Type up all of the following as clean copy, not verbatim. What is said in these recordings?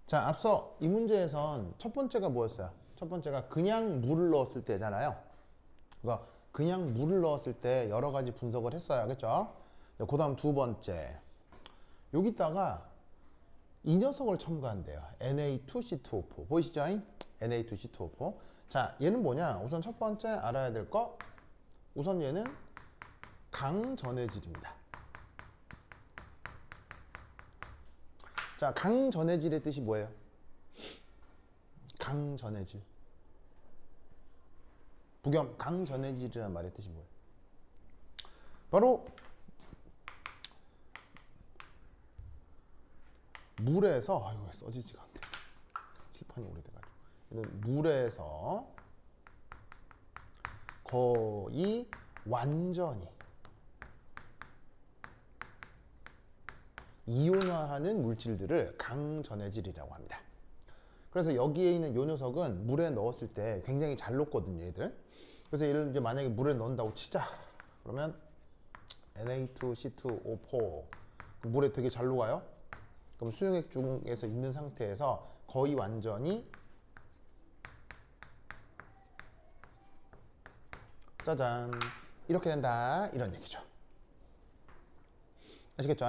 자, 앞서 이 문제에선 첫 번째가 뭐였어요? 첫 번째가 그냥 물을 넣었을 때잖아요. 그래서 그냥 물을 넣었을 때 여러 가지 분석을 했어요. 그렇죠? 그 다음 두 번째. 여기다가 이 녀석을 첨가한대요. Na2C2O4. 보이시죠? Na2C2O4. 자, 얘는 뭐냐? 우선 첫 번째 알아야 될 거. 우선 얘는 강전해질입니다. 자, 강전해질의 뜻이 뭐예요? 강전해질. 부겸 강전해질이라는 말의 뜻이 뭐예요? 바로 물에서 아이고 써지지가 않대. 칠판이 오래돼가지고 얘는 물에서 거의 완전히 이온화하는 물질들을 강전해질이라고 합니다. 그래서 여기에 있는 이 녀석은 물에 넣었을 때 굉장히 잘 녹거든요, 얘들. 그래서 얘를 이제 만약에 물에 넣는다고 치자. 그러면 Na2C2O4 물에 되게 잘 녹아요. 그럼 수용액 중에서 있는 상태에서 거의 완전히 짜잔 이렇게 된다 이런 얘기죠. 아시겠죠?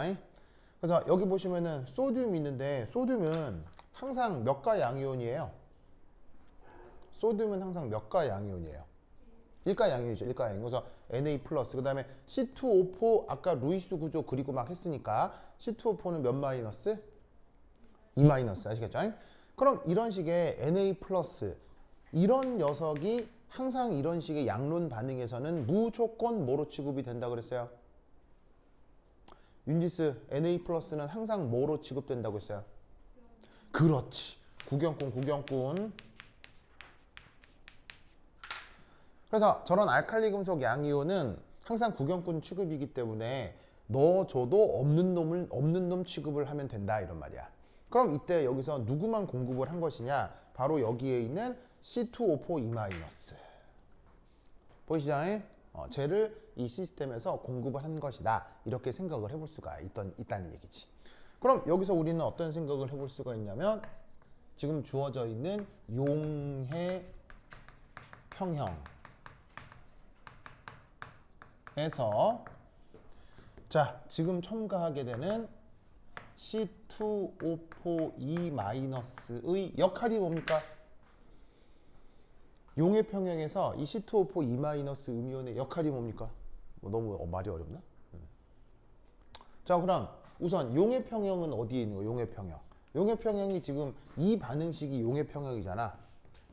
그래서 여기 보시면은 소듐이 있는데 소듐은 항상 몇 가 양이온이에요? 소듐은 항상 몇 가 양이온이에요? 1가 양이온이죠. 1가 양이온. 그래서 Na 플러스 그 다음에 C2O4 아까 루이스 구조 그리고 막 했으니까 C2O4는 몇 마이너스? 2 마이너스. 아시겠죠? 그럼 이런 식의 Na 플러스 이런 녀석이 항상 이런 식의 양론 반응에서는 무조건 뭐로 취급이 된다 그랬어요? 윤지스 Na 플러스는 항상 뭐로 취급된다고 했어요? 그렇지. 구경꾼. 그래서 저런 알칼리 금속 양이온은 항상 구경꾼 취급이기 때문에 넣어줘도 없는 놈 취급을 하면 된다 이런 말이야. 그럼 이때 여기서 누구만 공급을 한 것이냐? 바로 여기에 있는 C2O4 2-. 보이시죠? 쟤를 이 시스템에서 공급을 한 것이다. 이렇게 생각을 해볼 수가 있다는 얘기지. 그럼 여기서 우리는 어떤 생각을 해볼 수가 있냐면 지금 주어져 있는 용해 평형에서 자, 지금 첨가하게 되는 C2O4 2-의 역할이 뭡니까? 용해 평형에서 이 C2O4 2- 음이온의 역할이 뭡니까? 뭐 너무 말이 어렵나? 자, 그럼 우선 용해 평형은 어디에 있는 거예요? 용해 평형. 용해 평형이 지금 이 반응식이 용해 평형이잖아.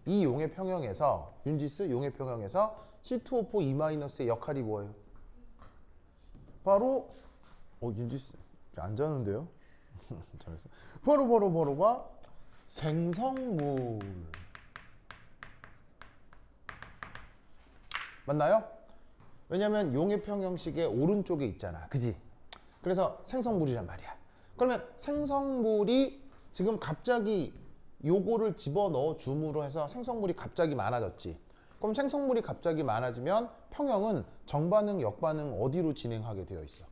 이 용해 평형에서 윤지스 용해 평형에서 C2O4 2-의 역할이 뭐예요? 바로 윤지스 안 자는데요? 잘했어. 바로 생성물. 맞나요? 왜냐면 용해 평형식의 오른쪽에 있잖아. 그지? 그래서 생성물이란 말이야. 그러면 생성물이 지금 갑자기 요거를 집어넣어 줌으로 해서 생성물이 갑자기 많아졌지. 그럼 생성물이 갑자기 많아지면 평형은 정반응, 역반응 어디로 진행하게 되어 있어?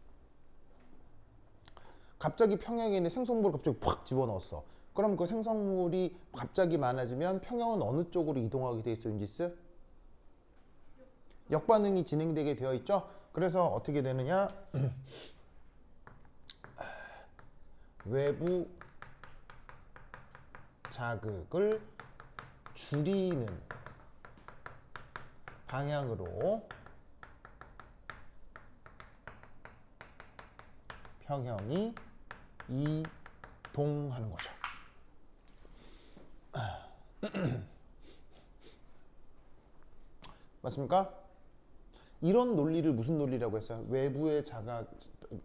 갑자기 평형에 있는 생성물을 갑자기 팍 집어넣었어. 그럼 그 생성물이 갑자기 많아지면 평형은 어느 쪽으로 이동하게 돼 있어, 윤지스? 역반응이 진행되게 되어 있죠. 그래서 어떻게 되느냐? 외부 자극을 줄이는 방향으로 평형이 이동하는 거죠. 맞습니까? 이런 논리를 무슨 논리라고 했어요? 외부의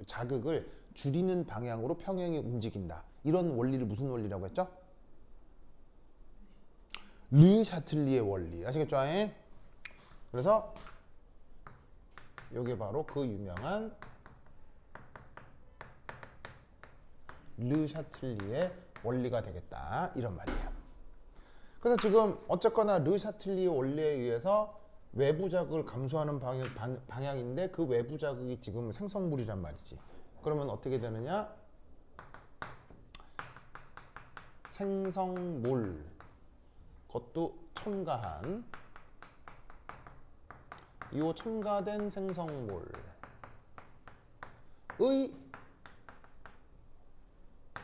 자극을 줄이는 방향으로 평형이 움직인다. 이런 원리를 무슨 원리라고 했죠? 르 샤틀리의 원리. 아시겠죠? 그래서 이게 바로 그 유명한 르 샤틀리의 원리가 되겠다. 이런 말이에요. 그래서 지금 어쨌거나 르 샤틀리의 원리에 의해서 외부 자극을 감소하는 방향인데 그 외부 자극이 지금 생성물이란 말이지. 그러면 어떻게 되느냐? 생성몰, 그것도 첨가한, 이 첨가된 생성몰의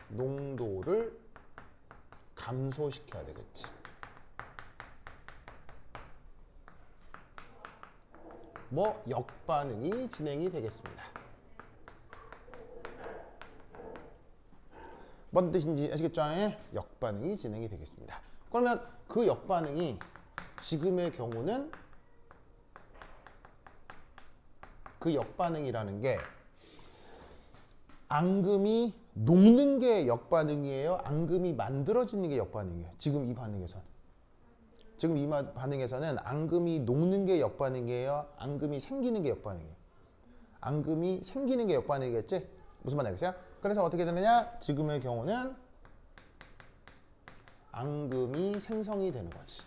농도를 감소시켜야 되겠지. 뭐 역반응이 진행이 되겠습니다. 뭔 뜻인지 아시겠죠? 역반응이 진행이 되겠습니다. 그러면 그 역반응이 지금의 경우는 그 역반응이라는 게 앙금이 녹는 게 역반응이에요? 앙금이 만들어지는 게 역반응이에요? 지금 이 반응에서. 지금 이 반응에서는 앙금이 녹는 게 역반응이에요? 앙금이 생기는 게 역반응이에요? 앙금이 생기는 게 역반응이겠지? 무슨 말 알겠어요? 그래서 어떻게 되느냐? 지금의 경우는 앙금이 생성이 되는 거지.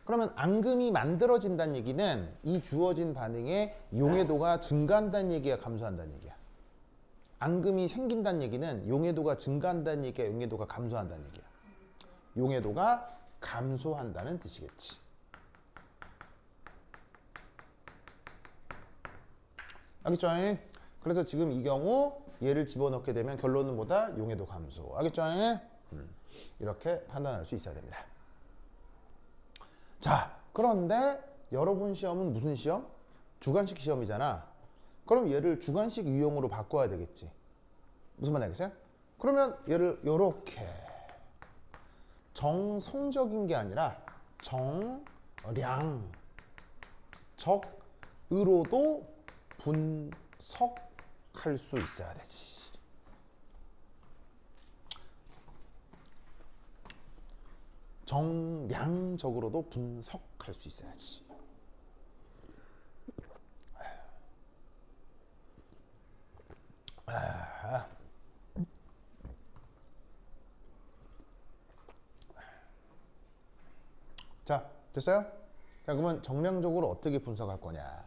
그러면 앙금이 만들어진다는 얘기는 이 주어진 반응의 용해도가 증가한다는 얘기야, 감소한다는 얘기야? 앙금이 생긴다는 얘기는 용해도가 증가한다는 얘기야, 용해도가 감소한다는 얘기야? 용해도가 감소한다는 뜻이겠지. 알겠죠? 그래서 지금 이 경우 얘를 집어넣게 되면 결론은 뭐다? 용해도 감소. 알겠죠? 이렇게 판단할 수 있어야 됩니다. 자, 그런데 여러분 시험은 무슨 시험? 주관식 시험이잖아. 그럼 얘를 주관식 유형으로 바꿔야 되겠지. 무슨 말 알겠어요? 그러면 얘를 요렇게 정성적인 게 아니라 정량적으로도 분석할 수 있어야 되지. 정량적으로도 분석할 수 있어야지. 자, 됐어요? 자, 그러면 정량적으로 어떻게 분석할 거냐?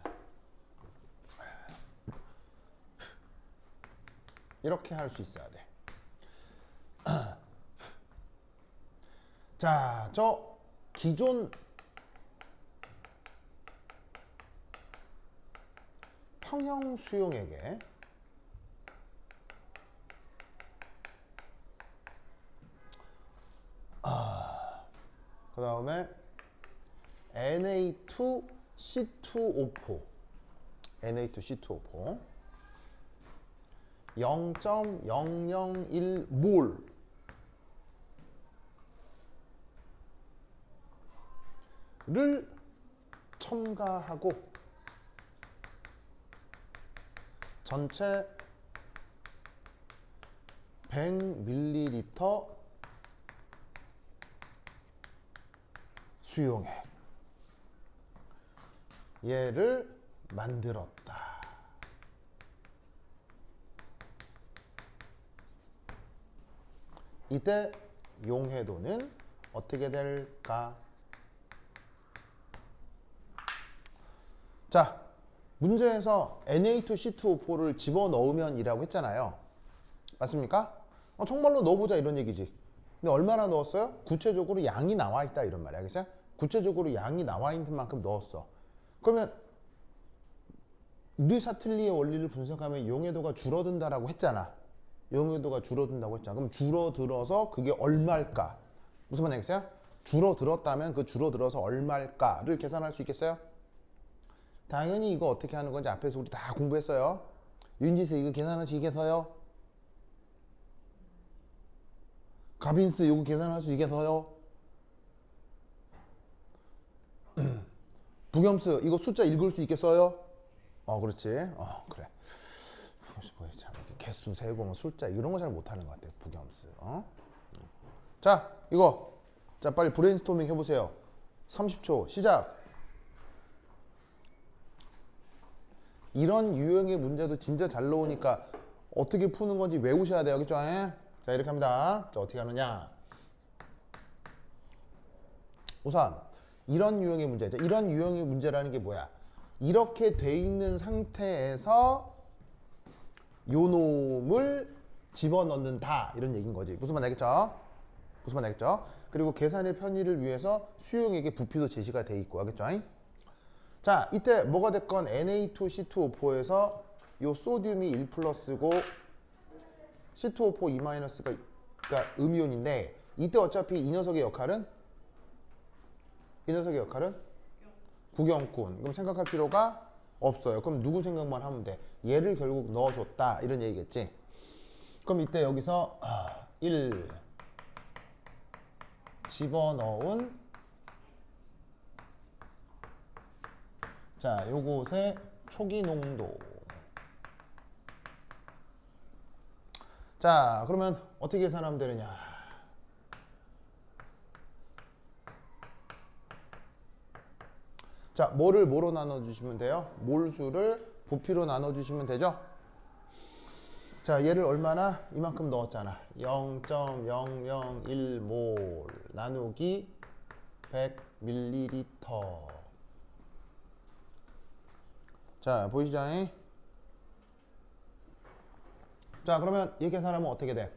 이렇게 할 수 있어야 돼. 자, 저 기존 평형 수용액에 그 다음에 Na2C2O4 Na2C2O4 0.001몰 를 첨가하고 전체 100ml 수용액 얘를 만들었다. 이때 용해도는 어떻게 될까? 자, 문제에서 Na2C2O4를 집어넣으면 이라고 했잖아요. 맞습니까? 정말로 넣어보자 이런 얘기지. 근데 얼마나 넣었어요? 구체적으로 양이 나와 있다 이런 말이야. 알겠어요? 구체적으로 양이 나와 있는 만큼 넣었어. 그러면 르샤틀리의 원리를 분석하면 용해도가 줄어든다라고 했잖아. 용해도가 줄어든다고 했잖아. 그럼 줄어들어서 그게 얼마일까? 무슨 말 알겠어요? 줄어들었다면 그 줄어들어서 얼마일까를 계산할 수 있겠어요? 당연히 이거 어떻게 하는 건지 앞에서 우리 다 공부했어요. 윤지수 이거 계산할 수 있겠어요? 가빈스 이거 계산할 수 있겠어요? 부겸스 이거 숫자 읽을 수 있겠어요? 그렇지. 그래. 참 개수 세고 뭐 숫자 이런 거 잘 못하는 것 같아. 부겸스. 자, 이거 자 빨리 브레인스토밍 해보세요. 30초 시작. 이런 유형의 문제도 진짜 잘 나오니까 어떻게 푸는 건지 외우셔야 돼요. 그렇죠? 자, 이렇게 합니다. 자, 어떻게 하느냐? 우선 이런 유형의 문제죠. 이런 유형의 문제라는 게 뭐야? 이렇게 돼 있는 상태에서 요 놈을 집어넣는다 이런 얘기인 거지. 무슨 말 알겠죠? 무슨 말 알겠죠? 그리고 계산의 편의를 위해서 수용액의 부피도 제시가 돼 있고 알겠죠? 자, 이때 뭐가 됐건 Na2C2O4에서 요 소듐이 1 플러스고 C2O4 2 마이너스가 그러니까 음이온인데 이때 어차피 이 녀석의 역할은 구경꾼. 그럼 생각할 필요가 없어요. 그럼 누구 생각만 하면 돼. 얘를 결국 넣어줬다 이런 얘기겠지. 그럼 이때 여기서 1 집어넣은 자 요것의 초기 농도. 자 그러면 어떻게 계산하면 되느냐. 자 뭐를 뭐로 나눠주시면 돼요? 몰수를 부피로 나눠주시면 되죠. 자 얘를 얼마나? 이만큼 넣었잖아. 0.001몰 나누기 100ml. 자 보이시죠? 자 그러면 얘 계산하면 어떻게 돼?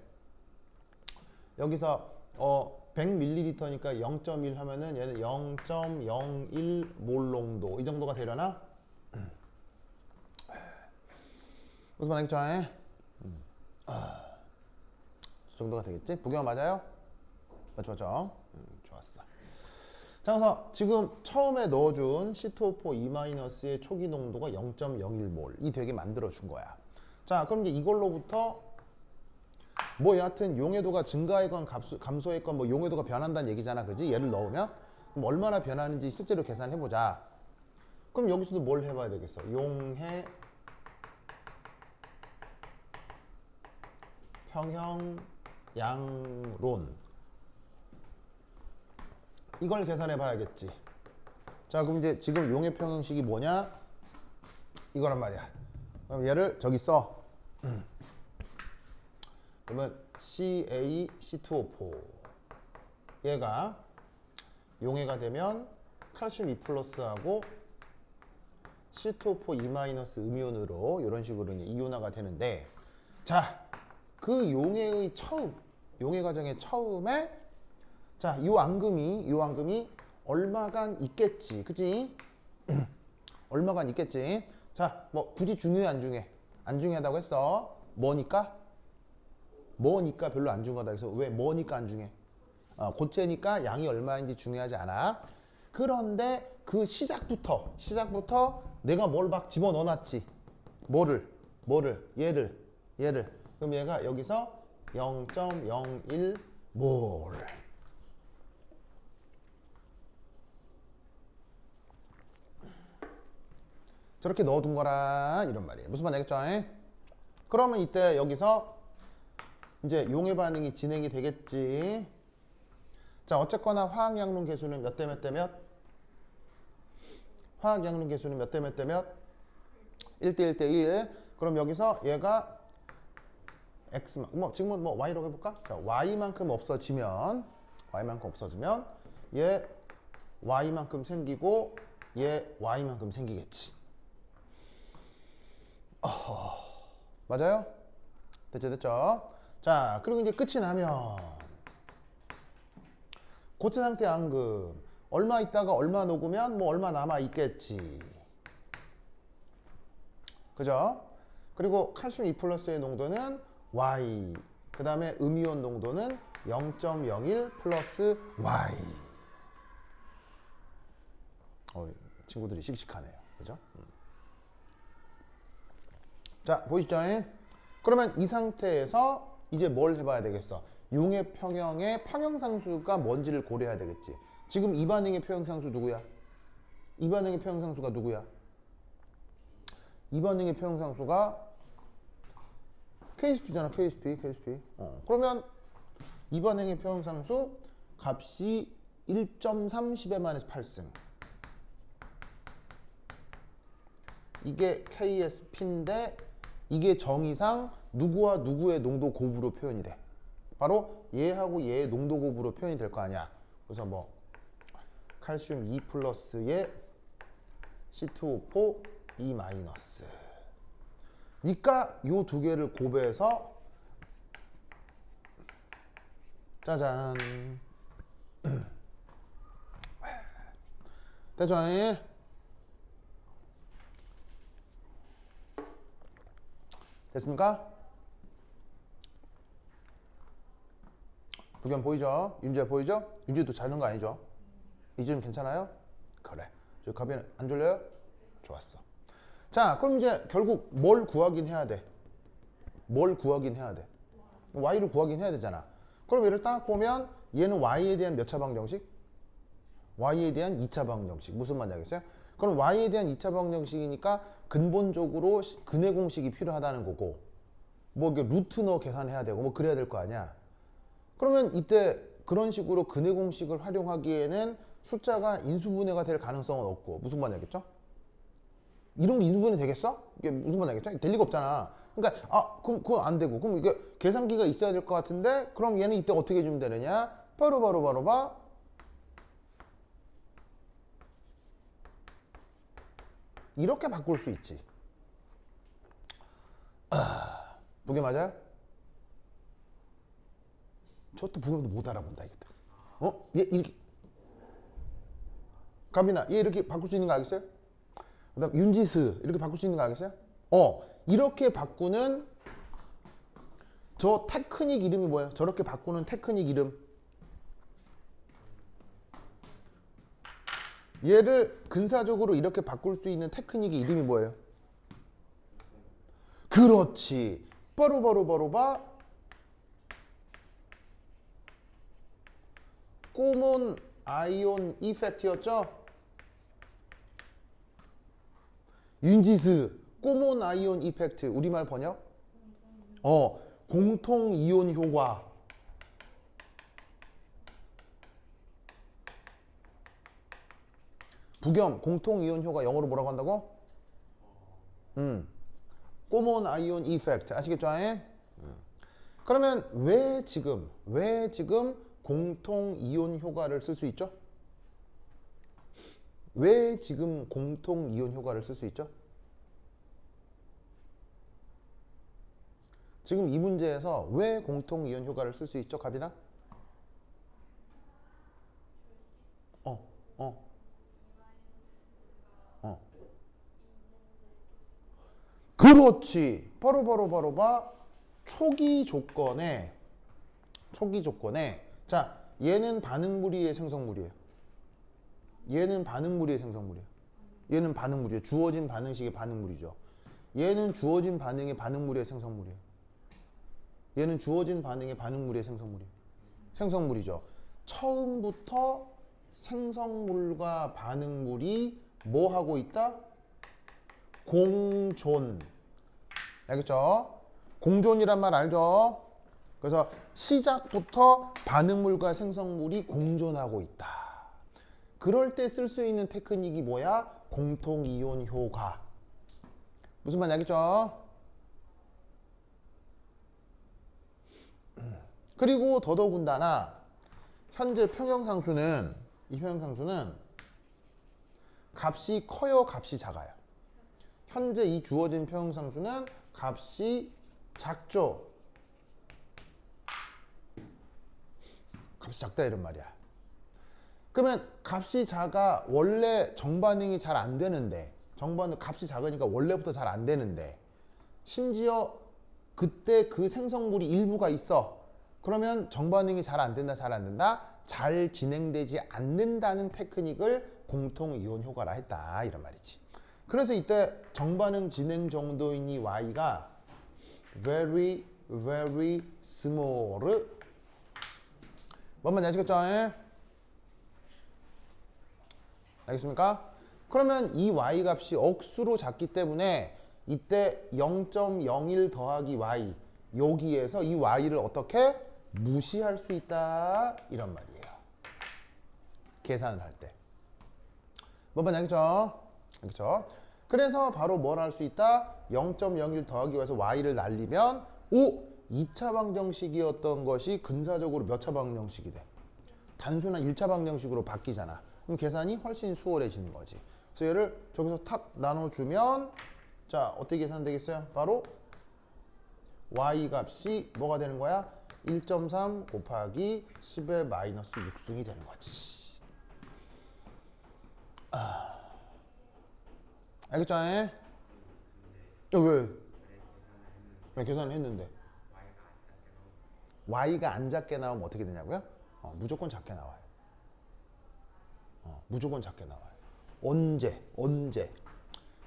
여기서 100ml니까 0.1 하면은 얘는 0.01몰 농도 이 정도가 되려나? 무슨 말이겠죠? 이 정도가 되겠지? 부경 맞아요? 맞죠? 좋았어. 자 그래서 지금 처음에 넣어준 C2O4 2-의 초기 농도가 0.01몰 이 되게 만들어 준 거야. 자 그럼 이제 이걸로부터 뭐 여하튼 용해도가 증가했건 감소했건 뭐 용해도가 변한다는 얘기잖아. 그지? 얘를 넣으면 그럼 얼마나 변하는지 실제로 계산해 보자. 그럼 여기서도 뭘 해봐야 되겠어? 용해 평형 양론 이걸 계산해 봐야겠지. 자 그럼 이제 지금 용해 평형식이 뭐냐? 이거란 말이야. 그럼 얘를 저기 써. 그러면 CaC2O4 얘가 용해가 되면 칼슘 2 플러스하고 C2O4 2 마이너스 음이온으로 이런 식으로 이온화가 되는데 자 그 용해의 처음 용해 과정의 처음에 자 요 앙금이 얼마간 있겠지. 그치? 얼마간 있겠지. 자 뭐 굳이 중요해 안 중요해? 안 중요하다고 했어. 뭐니까 별로 안 중요하다 해서 왜 뭐니까 안 중요해? 고체니까 양이 얼마인지 중요하지 않아. 그런데 그 시작부터 내가 뭘 막 집어넣어놨지. 뭐를 얘를 그럼 얘가 여기서 0.01몰 저렇게 넣어둔 거라 이런 말이에요. 무슨 말 알겠죠? 그러면 이때 여기서 이제 용해 반응이 진행이 되겠지. 자 어쨌거나 화학 양론 계수는 몇 대 몇 대 몇? 화학 양론 계수는 몇 대 몇 대 몇? 1대 1대 1. 그럼 여기서 얘가 x만 지금은 뭐 y라고 해볼까? 자 y만큼 없어지면 얘 y만큼 생기고 얘 y만큼 생기겠지. 맞아요? 됐죠? 자 그리고 이제 끝이 나면 고체 상태 앙금 얼마 있다가 얼마 녹으면 뭐 얼마 남아 있겠지. 그죠? 그리고 칼슘 2 플러스의 농도는 Y 그 다음에 음이온 농도는 0.01 플러스 Y. 친구들이 씩씩하네요. 그죠? 자 보이시죠? 그러면 이 상태에서 이제 뭘 해봐야 되겠어? 용해 평형의 평형상수가 뭔지를 고려해야 되겠지. 지금 이 반응의 평형상수 누구야? 이 반응의 평형상수가 누구야? 이 반응의 평형상수가 KCP잖아. KCP. 그러면 이 반응의 평형상수 값이 1.30에만해서 8승. 이게 KSP인데 이게 정의상 누구와 누구의 농도 곱으로 표현이 돼. 바로 얘하고 얘의 농도 곱으로 표현이 될 거 아니야. 그래서 뭐 칼슘 2 플러스의 C2O4 2 마이너스. 그러니까 요 두 개를 곱해서 짜잔. 됐죠? 됐습니까? 부견 보이죠? 윤재 보이죠? 윤재도 자는 거 아니죠? 이제 괜찮아요? 그래. 저 가비는 안 졸려요? 좋았어. 자, 그럼 이제 결국 뭘 구하긴 해야 돼? 뭘 구하긴 해야 돼? y를 구하긴 해야 되잖아. 그럼 얘를 딱 보면 얘는 y에 대한 몇 차 방정식? y에 대한 2차 방정식. 무슨 말인지 알겠어요? 그럼 y에 대한 2차 방정식이니까 근본적으로 근의 공식이 필요하다는 거고, 뭐 이게 루트 넣어 계산해야 되고 뭐 그래야 될 거 아니야. 그러면 이때 그런 식으로 근의 공식을 활용하기에는 숫자가 인수분해가 될 가능성은 없고, 무슨 말인지 알겠죠? 이런 게 인수분해 되겠어? 이게 무슨 말인지 알겠죠? 될 리가 없잖아. 그러니까 그럼 그건 안 되고, 그럼 이게 계산기가 있어야 될 것 같은데, 그럼 얘는 이때 어떻게 해주면 되느냐? 바로 이렇게 바꿀 수 있지. 그게 맞아요? 저것도 부모도 못 알아본다 이게. 얘 이렇게 가빈아, 얘 이렇게 바꿀 수 있는 거 알겠어요? 그다음 윤지스 이렇게 바꿀 수 있는 거 알겠어요? 이렇게 바꾸는 저 테크닉 이름이 뭐예요? 저렇게 바꾸는 테크닉 이름. 얘를 근사적으로 이렇게 바꿀 수 있는 테크닉의 이름이 뭐예요? 그렇지. 바로 꼬몬 아이온 이펙트였죠? 윤지스 꼬몬 아이온 이펙트 우리말 번역? 공통 이온 효과. 부겸 공통 이온 효과 영어로 뭐라고 한다고? 꼬몬 아이온 이펙트 아시겠죠? 그러면 왜 지금 공통 이온 효과를 쓸 수 있죠? 왜 지금 공통 이온 효과를 쓸 수 있죠? 지금 이 문제에서 왜 공통 이온 효과를 쓸 수 있죠, 가빈아? 그렇지. 바로 봐. 초기 조건에 자, 얘는 반응물이에요, 생성물이에요? 얘는 반응물이에요, 생성물이에요? 얘는 반응물이에요. 주어진 반응식의 반응물이죠. 얘는 주어진 반응의 반응물이에요, 생성물이에요? 얘는 주어진 반응의 반응물이에요, 생성물이에요? 생성물이죠. 처음부터 생성물과 반응물이 뭐 하고 있다? 공존. 알겠죠? 공존이란 말 알죠? 그래서 시작부터 반응물과 생성물이 공존하고 있다. 그럴 때 쓸 수 있는 테크닉이 뭐야? 공통이온 효과. 무슨 말인지 알겠죠? 그리고 더더군다나 현재 평형상수는 이 평형상수는 값이 커요, 값이 작아요? 현재 이 주어진 평형상수는 값이 작죠? 값이 작다 이런 말이야. 그러면 값이 작아 원래 정반응이 잘 안 되는데, 정반응 값이 작으니까 원래부터 잘 안 되는데, 심지어 그때 그 생성물이 일부가 있어. 그러면 정반응이 잘 안 된다, 잘 안 된다? 잘 진행되지 않는다는 테크닉을 공통이온 효과라 했다 이런 말이지. 그래서 이때 정반응 진행 정도인 이 y가 very small. 뭔 말인지 아시겠죠? 알겠습니까? 그러면 이 y 값이 억수로 작기 때문에 이때 0.01 더하기 y 여기에서 이 y를 어떻게 무시할 수 있다 이런 말이에요. 계산을 할 때. 뭔 말인지 알겠죠? 그렇죠? 그래서 바로 뭘 할 수 있다? 0.01 더하기 위해서 y를 날리면 2차 방정식이었던 것이 근사적으로 몇 차 방정식이 돼? 단순한 1차 방정식으로 바뀌잖아. 그럼 계산이 훨씬 수월해지는 거지. 그래서 얘를 저기서 탁 나눠주면 자, 어떻게 계산되겠어요? 바로 y 값이 뭐가 되는 거야? 1.3 곱하기 10의 마이너스 6승이 되는 거지. 알겠죠? 왜? 왜 계산을 했는데? y가 안 작게 나오면 어떻게 되냐고요? 무조건 작게 나와요. 무조건 작게 나와요. 언제?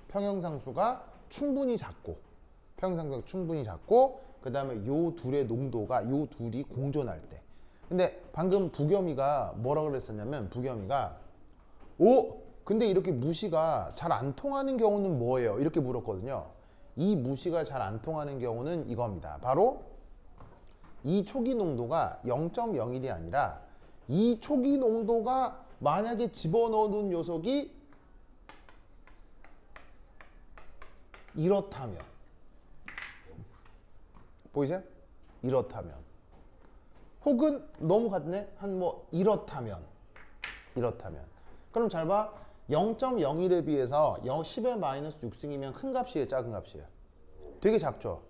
평형상수가 충분히 작고, 그 다음에 요 둘의 농도가, 요 둘이 공존할 때. 근데 방금 부겸이가 뭐라 그랬었냐면, 근데 이렇게 무시가 잘 안 통하는 경우는 뭐예요? 이렇게 물었거든요. 이 무시가 잘 안 통하는 경우는 이겁니다. 바로 이 초기 농도가 0.01이 아니라 이 초기 농도가 만약에 집어넣는 녀석이 이렇다면, 보이세요? 이렇다면, 혹은 너무 같네? 한 뭐 이렇다면. 그럼 잘 봐. 0.01에 비해서 10의 마이너스 6승이면 큰 값이에요, 작은 값이에요? 되게 작죠.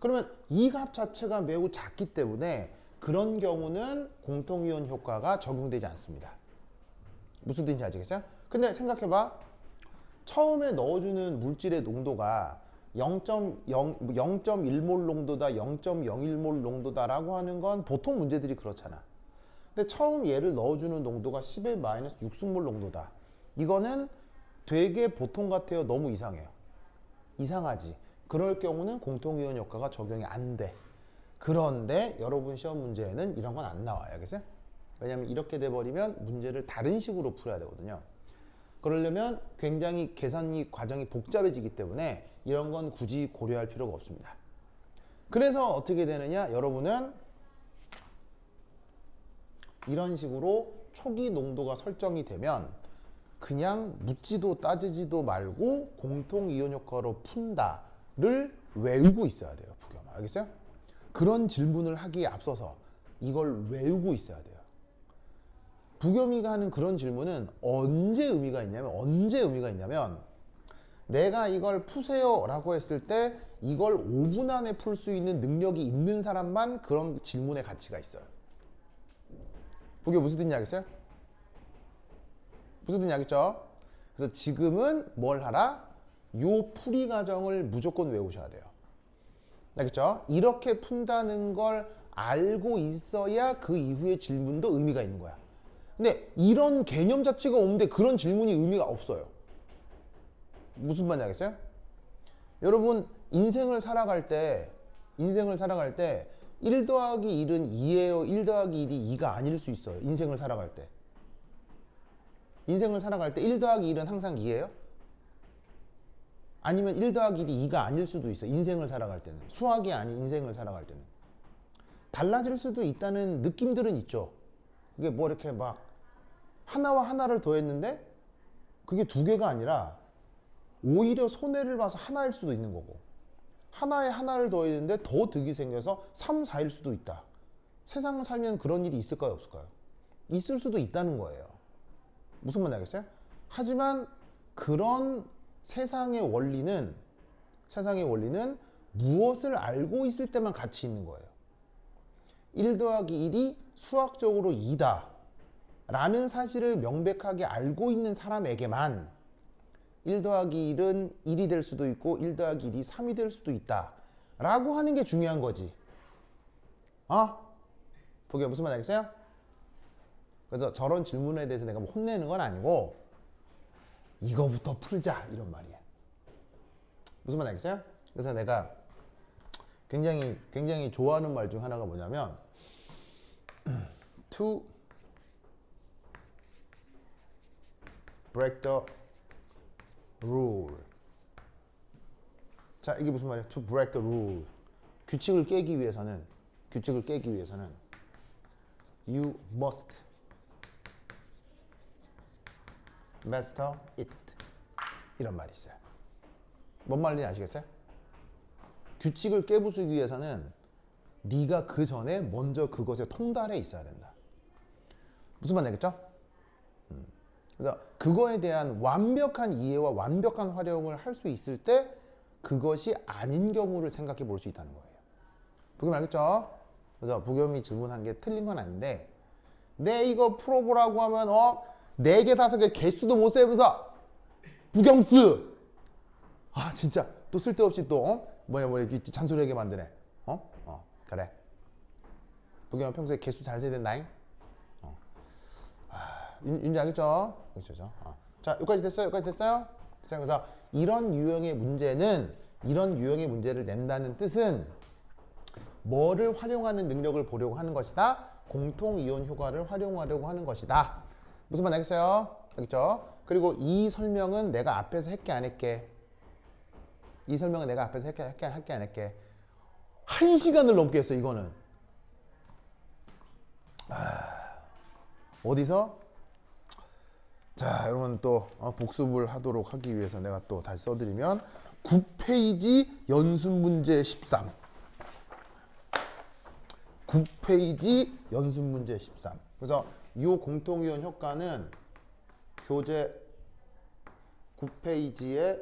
그러면 이 값 자체가 매우 작기 때문에 그런 경우는 공통이온 효과가 적용되지 않습니다. 무슨 뜻인지 아시겠어요? 근데 생각해봐. 처음에 넣어주는 물질의 농도가 0.1몰 농도다, 0.01몰 농도다라고 하는 건 보통 문제들이 그렇잖아. 근데 처음 얘를 넣어주는 농도가 10의 마이너스 6승몰 농도다. 이거는 되게 보통 같아요? 너무 이상해요? 이상하지. 그럴 경우는 공통이온 효과가 적용이 안 돼. 그런데 여러분 시험 문제에는 이런 건 안 나와요. 알겠어요? 왜냐면 이렇게 돼버리면 문제를 다른 식으로 풀어야 되거든요. 그러려면 굉장히 계산이 과정이 복잡해지기 때문에 이런 건 굳이 고려할 필요가 없습니다. 그래서 어떻게 되느냐? 여러분은 이런 식으로 초기 농도가 설정이 되면 그냥 묻지도 따지지도 말고 공통이온 효과로 푼다를 외우고 있어야 돼요. 부겸아. 알겠어요? 그런 질문을 하기에 앞서서 이걸 외우고 있어야 돼요. 부겸이가 하는 그런 질문은 언제 의미가 있냐면 내가 이걸 푸세요 라고 했을 때 이걸 5분 안에 풀 수 있는 능력이 있는 사람만 그런 질문의 가치가 있어요. 부겸 무슨 뜻인지 알겠어요? 무슨 뜻인지 알겠죠? 그래서 지금은 뭘 하라? 요 풀이 과정을 무조건 외우셔야 돼요. 알겠죠? 이렇게 푼다는 걸 알고 있어야 그 이후의 질문도 의미가 있는 거야. 근데 이런 개념 자체가 없는데 그런 질문이 의미가 없어요. 무슨 말인지 알겠어요? 여러분 인생을 살아갈 때 1 더하기 1은 2예요? 1 더하기 1이 2가 아닐 수 있어요. 인생을 살아갈 때 1 더하기 1은 항상 2예요? 아니면 1 더하기 1이 2가 아닐 수도 있어요. 인생을 살아갈 때는. 수학이 아닌 인생을 살아갈 때는. 달라질 수도 있다는 느낌들은 있죠. 그게 뭐 이렇게 막 하나와 하나를 더했는데 그게 두 개가 아니라 오히려 손해를 봐서 하나일 수도 있는 거고, 하나에 하나를 더했는데 더 득이 생겨서 3, 4일 수도 있다. 세상을 살면 그런 일이 있을까요, 없을까요? 있을 수도 있다는 거예요. 무슨 말인지 알겠어요? 하지만 그런 세상의 원리는 무엇을 알고 있을 때만 가치 있는 거예요. 1 더하기 1이 수학적으로 2다 라는 사실을 명백하게 알고 있는 사람에게만 1 더하기 1은 1이 될 수도 있고 1 더하기 1이 3이 될 수도 있다 라고 하는 게 중요한 거지. 보기에 무슨 말인지 알겠어요? 그래서 저런 질문에 대해서 내가 뭐 혼내는 건 아니고 이거부터 풀자 이런 말이야. 무슨 말인지 알겠어요? 그래서 내가 굉장히 좋아하는 말 중 하나가 뭐냐면 to break the rule. 자, 이게 무슨 말이야? To break the rule. 규칙을 깨기 위해서는 you must master it. 이런 말이 있어요. 뭔 말인지 아시겠어요? 규칙을 깨부수기 위해서는 네가 그 전에 먼저 그것에 통달해 있어야 된다. 무슨 말인지 알겠죠? 그래서 그거에 대한 완벽한 이해와 완벽한 활용을 할 수 있을 때 그것이 아닌 경우를 생각해 볼 수 있다는 거예요. 부겸 알겠죠? 그래서 부겸이 질문한 게 틀린 건 아닌데 내 이거 풀어보라고 하면 4개 5개 개수도 못 세면서 부겸스 아 진짜 또 쓸데없이 또 뭐냐 잔소리하게 만드네. 그래. 부겸은 평소에 개수 잘 세야 된다잉. 윤지 알겠죠? 그렇죠. 자, 여기까지 됐어요? 됐어요? 그래서 이런 유형의 문제를 낸다는 뜻은 뭐를 활용하는 능력을 보려고 하는 것이다. 공통이온 효과를 활용하려고 하는 것이다. 무슨 말 알겠어요? 알겠죠? 그리고 이 설명은 내가 앞에서 했게 안 했게? 이 설명은 내가 앞에서 했게 안 했게? 1시간을 넘게 했어 이거는. 어디서? 자, 여러분 또 복습을 하도록 하기 위해서 내가 또 다시 써드리면 9페이지 연습 문제 13. 9페이지 연습 문제 13. 그래서 이 공통이온 효과는 교재 9페이지의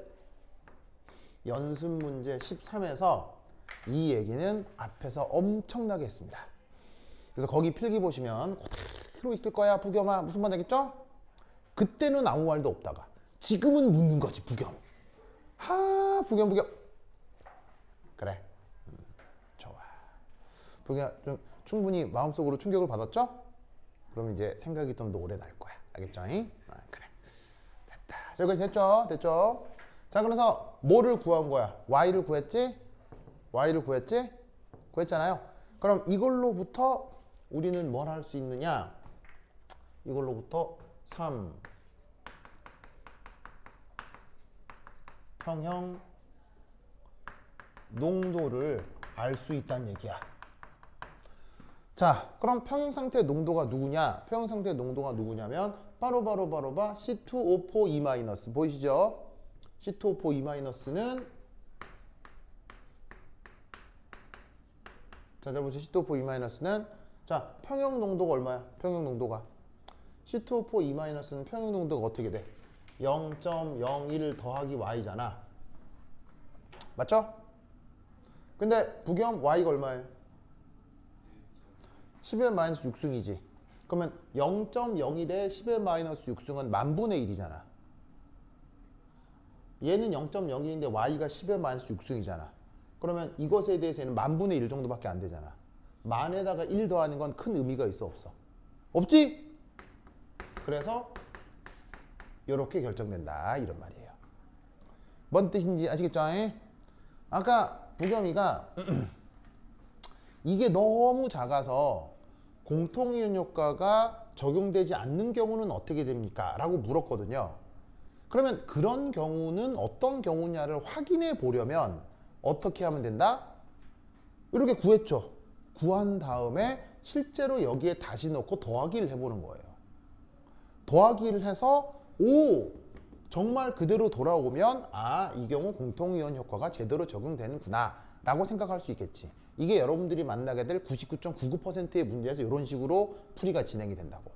연습 문제 13에서 이 얘기는 앞에서 엄청나게 했습니다. 그래서 거기 필기 보시면 그대로 있을 거야. 부겸아 무슨 말 되겠죠? 그때는 아무 말도 없다가 지금은 묻는 거지. 부겸. 부겸. 그래. 좋아. 부겸 좀 충분히 마음속으로 충격을 받았죠? 그럼 이제 생각이 좀 더 오래 날 거야. 알겠죠? 그래. 됐다. 자, 여기까지 됐죠? 자, 그래서 뭐를 구한 거야? y를 구했지? 구했잖아요. 그럼 이걸로부터 우리는 뭘 할 수 있느냐? 이걸로부터 3 평형 농도를 알 수 있다는 얘기야. 자, 그럼 평형 상태 농도가 누구냐? 평형 상태 농도가 누구냐면 바로 C2O4E- 보이시죠? C2O4E-는 자, 잘 보세요. C2O4E-는 자, 평형 농도가 얼마야? 평형 농도가 C2O4E-는 평형 농도가 어떻게 돼? 0.01 더하기 y잖아. 맞죠? 근데 부겸 y가 얼마예요? 10의 마이너스 6승이지. 그러면 0.01에 10의 마이너스 6승은 만분의 1이잖아. 얘는 0.01인데 y가 10의 마이너스 6승이잖아. 그러면 이것에 대해서 는 만분의 1 정도밖에 안 되잖아. 만에다가 1 더하는 건 큰 의미가 있어 없어? 없지? 그래서 이렇게 결정된다 이런 말이에요. 뭔 뜻인지 아시겠죠? 아까 부겸이가 이게 너무 작아서 공통이온 효과가 적용되지 않는 경우는 어떻게 됩니까? 라고 물었거든요. 그러면 그런 경우는 어떤 경우냐를 확인해 보려면 어떻게 하면 된다? 이렇게 구했죠. 구한 다음에 실제로 여기에 다시 넣고 더하기를 해보는 거예요. 더하기를 해서 정말 그대로 돌아오면 이 경우 공통이온 효과가 제대로 적용되는구나 라고 생각할 수 있겠지. 이게 여러분들이 만나게 될 99.99%의 문제에서 이런 식으로 풀이가 진행이 된다고.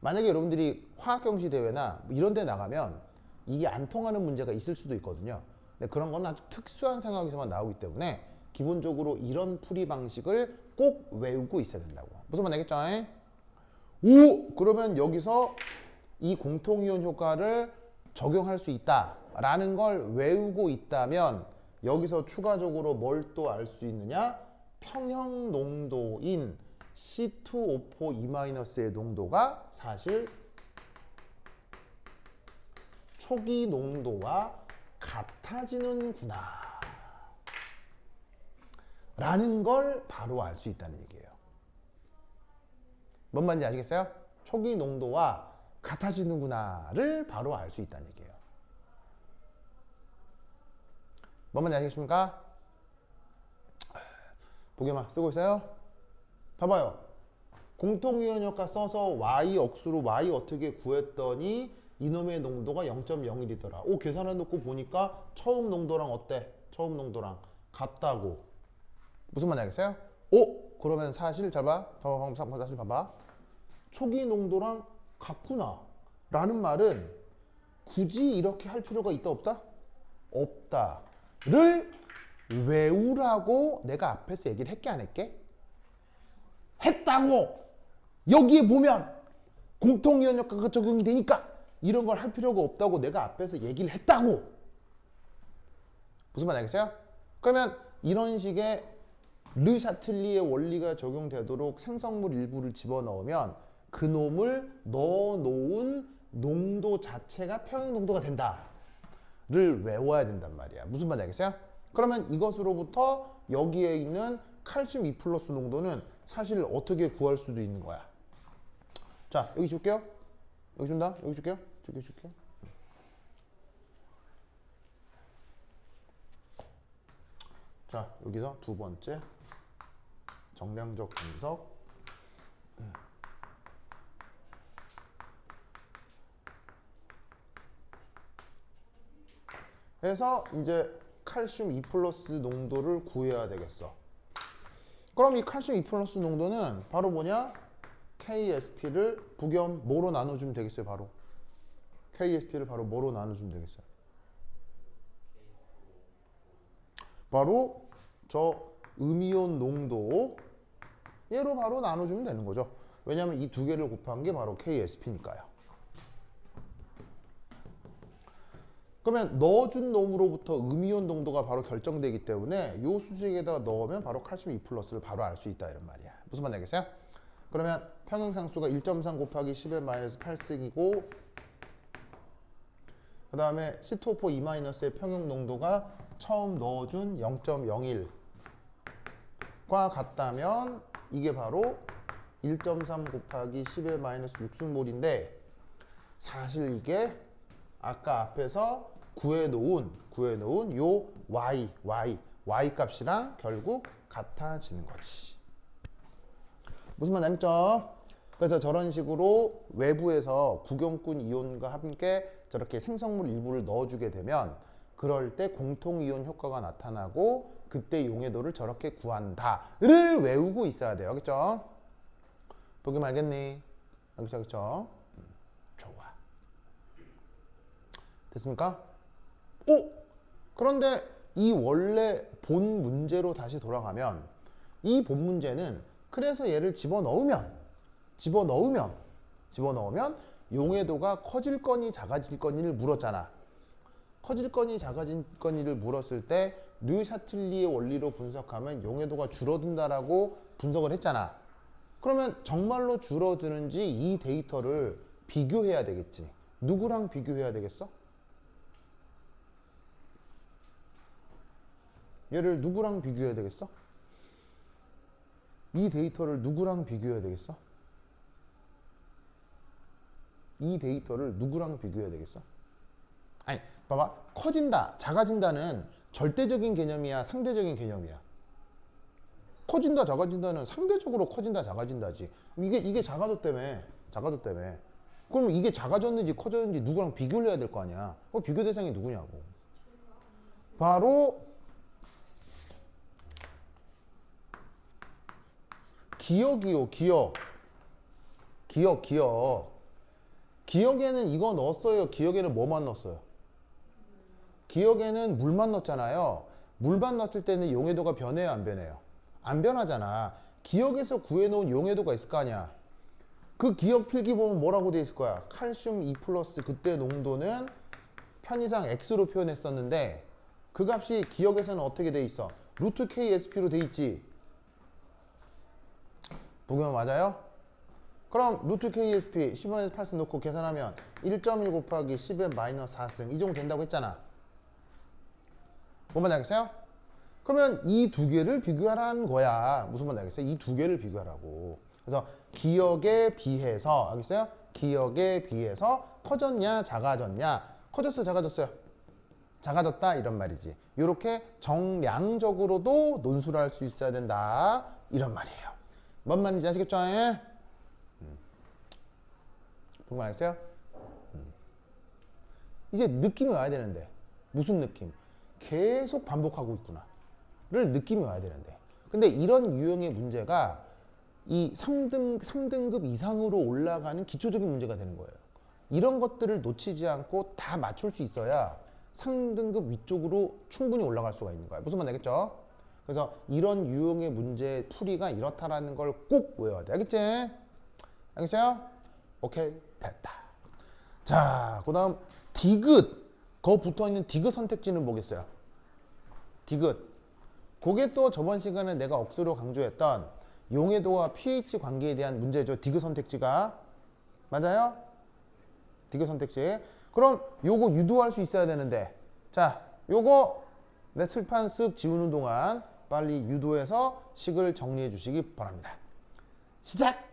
만약에 여러분들이 화학경시 대회나 이런 데 나가면 이게 안 통하는 문제가 있을 수도 있거든요. 근데 그런 건 아주 특수한 상황에서만 나오기 때문에 기본적으로 이런 풀이 방식을 꼭 외우고 있어야 된다고. 무슨 말 되겠죠? 그러면 여기서 이 공통이온 효과를 적용할 수 있다라는 걸 외우고 있다면 여기서 추가적으로 뭘 또 알 수 있느냐? 평형 농도인 C2O4E-의 농도가 사실 초기 농도와 같아지는구나 라는 걸 바로 알 수 있다는 얘기예요. 뭔 말인지 아시겠어요? 초기 농도와 같아지는구나를 바로 알 수 있다는 얘기예요. 뭔 말인지 아시겠습니까? 부겸아 쓰고 있어요? 봐봐요. 공통이온 효과 써서 y 억수로 y 어떻게 구했더니 이놈의 농도가 0.01이더라. 계산해 놓고 보니까 처음 농도랑 어때? 처음 농도랑 같다고. 무슨 말인지 알겠어요? 그러면 사실 잘 봐. 사실 봐봐. 초기 농도랑 같구나 라는 말은 굳이 이렇게 할 필요가 있다 없다? 없다를 외우라고 내가 앞에서 얘기를 했게 안 했게? 했다고! 여기에 보면 공통이온 효과가 적용이 되니까 이런 걸 할 필요가 없다고 내가 앞에서 얘기를 했다고! 무슨 말 알겠어요? 그러면 이런 식의 르샤틀리의 원리가 적용되도록 생성물 일부를 집어넣으면 그놈을 넣어놓은 농도 자체가 평형 농도가 된다를 외워야 된단 말이야. 무슨 말인지 알겠어요? 그러면 이것으로부터 여기에 있는 칼슘 2 플러스 농도는 사실 어떻게 구할 수도 있는 거야. 자, 여기 줄게요. 여기 준다. 여기 줄게요. 줄게요. 자, 여기서 두 번째 정량적 분석. 해서 이제 칼슘 2 플러스 농도를 구해야 되겠어. 그럼 이 칼슘 2 플러스 농도는 바로 뭐냐? KSP를 부겸 뭐로 나눠주면 되겠어요? 바로 KSP를 바로 뭐로 나눠주면 되겠어요? 바로 저 음이온 농도 얘로 바로 나눠주면 되는 거죠. 왜냐하면 이 두 개를 곱한 게 바로 KSP니까요. 그러면 넣어준 놈으로부터 음이온 농도가 바로 결정되기 때문에 이 수식에다가 넣으면 바로 칼슘 2 플러스를 바로 알 수 있다 이런 말이야. 무슨 말인지 알겠어요? 그러면 평형상수가 1.3 곱하기 10의 마이너스 8승이고 그 다음에 C2O4 2-의 평형 농도가 처음 넣어준 0.01과 같다면 이게 바로 1.3 곱하기 10의 마이너스 6승몰인데 사실 이게 아까 앞에서 구해놓은 요 y 값이랑 결국 같아지는 거지. 무슨 말 알겠죠? 그래서 저런 식으로 외부에서 구경꾼 이온과 함께 저렇게 생성물 일부를 넣어주게 되면 그럴 때 공통이온 효과가 나타나고 그때 용해도를 저렇게 구한다를 외우고 있어야 돼요. 알겠죠? 보기만 알겠니? 알겠죠? 좋아. 됐습니까? 오! 그런데 이 원래 본 문제로 다시 돌아가면 이 본 문제는 그래서 얘를 집어넣으면 용해도가 커질 거니 작아질 거니를 물었잖아. 커질 거니 작아질 거니를 물었을 때 르샤틀리의 원리로 분석하면 용해도가 줄어든다라고 분석을 했잖아. 그러면 정말로 줄어드는지 이 데이터를 비교해야 되겠지. 누구랑 비교해야 되겠어? 얘를 누구랑 비교해야 되겠어? 이 데이터를 누구랑 비교해야 되겠어? 이 데이터를 누구랑 비교해야 되겠어? 아니, 봐봐. 커진다, 작아진다는 절대적인 개념이야, 상대적인 개념이야? 커진다, 작아진다는 상대적으로 커진다, 작아진다지. 이게 작아졌다며. 그럼 이게 작아졌는지 커졌는지 누구랑 비교를 해야 될 거 아니야. 그럼 비교 대상이 누구냐고. 바로 기억이요, 기억. 기억에는 이거 넣었어요. 기억에는 뭐만 넣었어요? 기억에는 물만 넣었잖아요. 물만 넣었을 때는 용해도가 변해요, 안 변해요? 안 변하잖아. 기억에서 구해놓은 용해도가 있을 거 아니야. 그 기억 필기 보면 뭐라고 돼 있을 거야? 칼슘 2 플러스 그때 농도는 편의상 X로 표현했었는데 그 값이 기억에서는 어떻게 돼 있어? 루트 KSP로 돼 있지. 보기만 맞아요? 그럼 루트 KSP 10의 8승 놓고 계산하면 1.1 곱하기 10의 마이너스 4승 이 정도 된다고 했잖아. 뭔 말인지 알겠어요? 그러면 이 두 개를 비교하라는 거야. 무슨 말인지 알겠어요? 이 두 개를 비교하라고. 그래서 기억에 비해서 알겠어요? 기억에 비해서 커졌냐 작아졌냐. 커졌어 작아졌어요? 작아졌다 이런 말이지. 이렇게 정량적으로도 논술을 할 수 있어야 된다 이런 말이에요. 뭔 말인지 아시겠죠? 그런 거 알겠어요? 이제 느낌이 와야 되는데 무슨 느낌? 계속 반복하고 있구나 를 느낌이 와야 되는데 근데 이런 유형의 문제가 이 3등급 이상으로 올라가는 기초적인 문제가 되는 거예요. 이런 것들을 놓치지 않고 다 맞출 수 있어야 상등급 위쪽으로 충분히 올라갈 수가 있는 거야. 무슨 말 알겠죠? 그래서 이런 유형의 문제 풀이가 이렇다라는 걸 꼭 외워야 돼. 알겠지? 알겠어요? 오케이, 됐다. 자, 그 다음 디귿. 거 붙어있는 디귿 선택지는 뭐겠어요? 디귿. 그게 또 저번 시간에 내가 억수로 강조했던 용해도와 pH 관계에 대한 문제죠. 디귿 선택지가. 맞아요? 디귿 선택지. 그럼 요거 유도할 수 있어야 되는데, 자, 요거 내 칠판 쓱 지우는 동안 빨리 유도해서 식을 정리해 주시기 바랍니다. 시작!